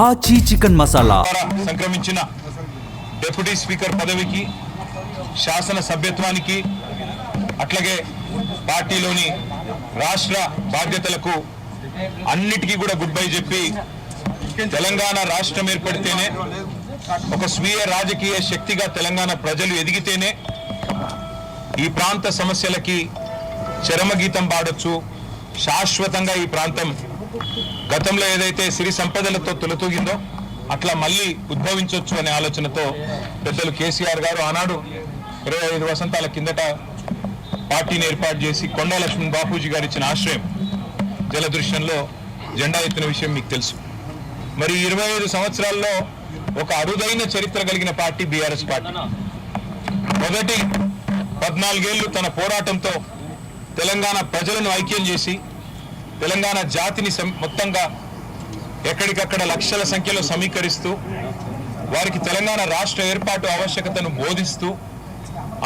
ఆచి chicken masala సంక్రమించిన deputy speaker పదవికి, శాసన సభ్యత్వానికి, అట్లాగే పార్టీలోని రాష్ట్ర బాధ్యతలకు అన్నిటికీ కూడా గుడ్ బై చెప్పి తెలంగాణ రాష్ట్రం ఏర్పడితేనే ఒక స్వీయ రాజకీయ శక్తిగా తెలంగాణ ప్రజలు ఎదిగితేనే ఈ ప్రాంత సమస్యలకి చరమగీతం పాడొచ్చు. శాశ్వతంగా ఈ ప్రాంతం గతంలో ఏదైతే సిరి సంపదలతో తొలతూగిందో అట్లా మళ్ళీ ఉద్భవించవచ్చు అనే ఆలోచనతో పెద్దలు కేసీఆర్ గారు ఆనాడు 25 వసంతాల కిందట పార్టీని ఏర్పాటు చేసి కొండా లక్ష్మణ్ బాపూజీ గారు ఇచ్చిన ఆశ్రయం జలదృశ్యంలో జెండా ఎత్తిన విషయం మీకు తెలుసు. మరి 25 సంవత్సరాల్లో ఒక అరుదైన చరిత్ర కలిగిన పార్టీ బీఆర్ఎస్ పార్టీ. మొదటి 14 ఏళ్లు తన పోరాటంతో తెలంగాణ ప్రజలను ఐక్యం చేసి తెలంగాణ జాతిని మొత్తంగా ఎక్కడికక్కడ లక్షల సంఖ్యలో సమీకరిస్తూ వారికి తెలంగాణ రాష్ట్ర ఏర్పాటు ఆవశ్యకతను బోధిస్తూ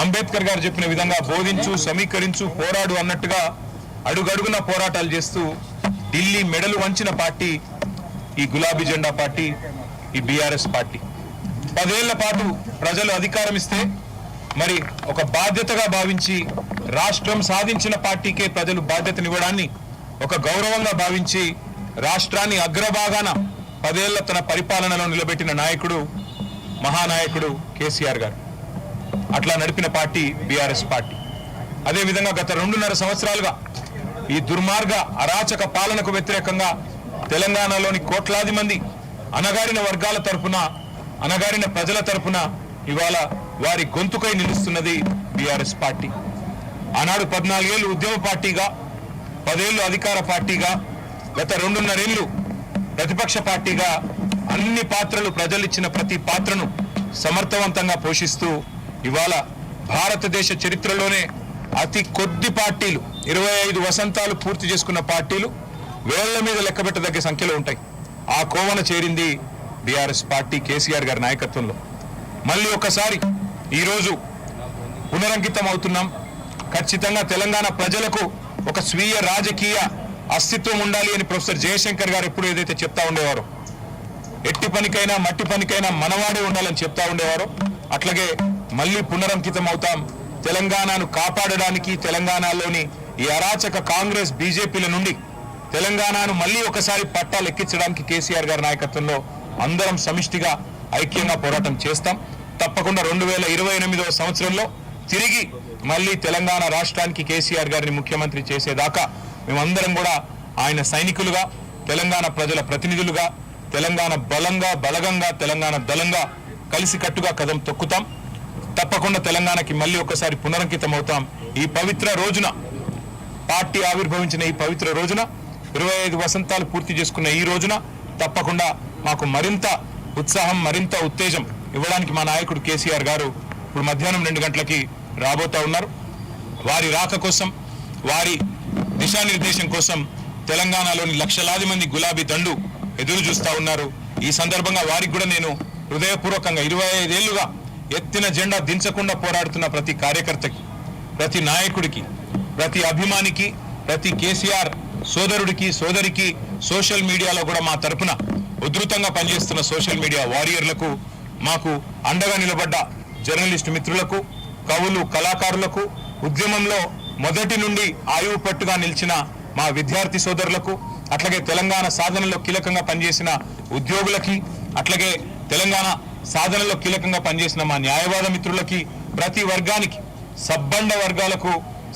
అంబేద్కర్ గారు చెప్పిన విధంగా బోధించు, సమీకరించు, పోరాడు అన్నట్టుగా అడుగడుగున పోరాటాలు చేస్తూ ఢిల్లీ మెడలు వంచిన పార్టీ ఈ గులాబీ జెండా పార్టీ, ఈ బీఆర్ఎస్ పార్టీ. 10 ఏళ్ల పాటు ప్రజలు అధికారం ఇస్తే మరి ఒక బాధ్యతగా భావించి రాష్ట్రం సాధించిన పార్టీకే ప్రజలు బాధ్యతనివ్వడాన్ని ఒక గౌరవంగా భావించి రాష్ట్రాన్ని అగ్రభాగాన 10 ఏళ్ల తన పరిపాలనలో నిలబెట్టిన నాయకుడు మహానాయకుడు కేసీఆర్ గారు. అట్లా నడిపిన పార్టీ బీఆర్ఎస్ పార్టీ. అదేవిధంగా గత 2.5 సంవత్సరాలుగా ఈ దుర్మార్గ అరాచక పాలనకు వ్యతిరేకంగా తెలంగాణలోని కోట్లాది మంది అణగారిన వర్గాల తరపున, అణగారిన ప్రజల తరపున ఇవాళ వారి గొంతుకై నిలుస్తున్నది బీఆర్ఎస్ పార్టీ. ఆనాడు 14 ఏళ్లు ఉద్యమ పార్టీగా, 10 ఏళ్లు అధికార పార్టీగా, గత 2.5 ఏళ్లు ప్రతిపక్ష పార్టీగా అన్ని పాత్రలు, ప్రజలు ఇచ్చిన ప్రతి పాత్రను సమర్థవంతంగా పోషిస్తూ ఇవాళ భారతదేశ చరిత్రలోనే అతి కొద్ది పార్టీలు, 25 వసంతాలు పూర్తి చేసుకున్న పార్టీలు వేళ్ల మీద లెక్కబెట్టదగ్గ సంఖ్యలో ఉంటాయి. ఆ కోవన చేరింది బీఆర్ఎస్ పార్టీ కేసీఆర్ గారి నాయకత్వంలో. మళ్ళీ ఒకసారి ఈరోజు పునరంకితం అవుతున్నాం. ఖచ్చితంగా తెలంగాణ ప్రజలకు ఒక స్వీయ రాజకీయ అస్తిత్వం ఉండాలి అని ప్రొఫెసర్ జయశంకర్ గారు ఎప్పుడు ఏదైతే చెప్తా ఉండేవారో, ఎట్టి పనికైనా మట్టి పనికైనా మనవాడే ఉండాలని చెప్తా ఉండేవారో, అట్లాగే మళ్ళీ పునరంకితం అవుతాం. తెలంగాణను కాపాడడానికి, తెలంగాణలోని ఈ అరాచక కాంగ్రెస్ బీజేపీల నుండి తెలంగాణను మళ్ళీ ఒకసారి పట్టాలు ఎక్కించడానికి కేసీఆర్ గారి నాయకత్వంలో అందరం సమిష్టిగా ఐక్యంగా పోరాటం చేస్తాం. తప్పకుండా 2028వ సంవత్సరంలో తిరిగి మళ్ళీ తెలంగాణ రాష్ట్రానికి కేసీఆర్ గారిని ముఖ్యమంత్రి చేసేదాకా మేమందరం కూడా ఆయన సైనికులుగా, తెలంగాణ ప్రజల ప్రతినిధులుగా, తెలంగాణ బలగంగా, తెలంగాణ దళంగా కలిసికట్టుగా కదం తొక్కుతాం. తప్పకుండా తెలంగాణకి మళ్ళీ ఒకసారి పునరంకితం అవుతాం. ఈ పవిత్ర రోజున, పార్టీ ఆవిర్భవించిన ఈ పవిత్ర రోజున, 25 వసంతాలు పూర్తి చేసుకున్న ఈ రోజున తప్పకుండా మాకు మరింత ఉత్సాహం, మరింత ఉత్తేజం ఇవ్వడానికి మా నాయకుడు కేసీఆర్ గారు ఇప్పుడు మధ్యాహ్నం 2 గంటలకి రాబోతా ఉన్నారు. వారి రాక కోసం, వారి దిశానిర్దేశం కోసం తెలంగాణలోని లక్షలాది మంది గులాబీ దండు ఎదురు చూస్తా ఉన్నారు. ఈ సందర్భంగా వారికి కూడా నేను హృదయపూర్వకంగా 25 ఏళ్లుగా ఎత్తిన జెండా దించకుండా పోరాడుతున్న ప్రతి కార్యకర్తకి, ప్రతి నాయకుడికి, ప్రతి అభిమానికి, ప్రతి కేసీఆర్ సోదరుడికి, సోదరికి, సోషల్ మీడియాలో కూడా మా తరపున ఉధృతంగా పనిచేస్తున్న సోషల్ మీడియా వారియర్లకు, మాకు అండగా నిలబడ్డ జర్నలిస్టు మిత్రులకు, కవులు, కళాకారులకు, ఉద్యమంలో మొదటి నుండి ఆయువు పట్టుగా నిలిచిన మా విద్యార్థి సోదరులకు, అట్లాగే తెలంగాణ సాధనలో కీలకంగా పనిచేసిన ఉద్యోగులకి, అట్లాగే తెలంగాణ సాధనలో కీలకంగా పనిచేసిన మా న్యాయవాద మిత్రులకి, ప్రతి వర్గానికి, సబ్బండ వర్గాలకు,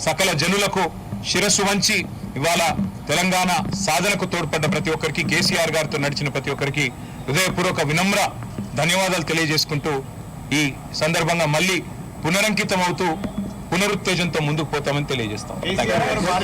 సకల జనులకు శిరస్సు వంచి ఇవాళ తెలంగాణ సాధనకు తోడ్పడ్డ ప్రతి ఒక్కరికి, కేసీఆర్ గారితో నడిచిన ప్రతి ఒక్కరికి హృదయపూర్వక వినమ్ర ధన్యవాదాలు తెలియజేసుకుంటూ ఈ సందర్భంగా మళ్ళీ పునరంకితం అవుతూ పునరుత్తేజంతో ముందుకు పోతామని తెలియజేస్తాం.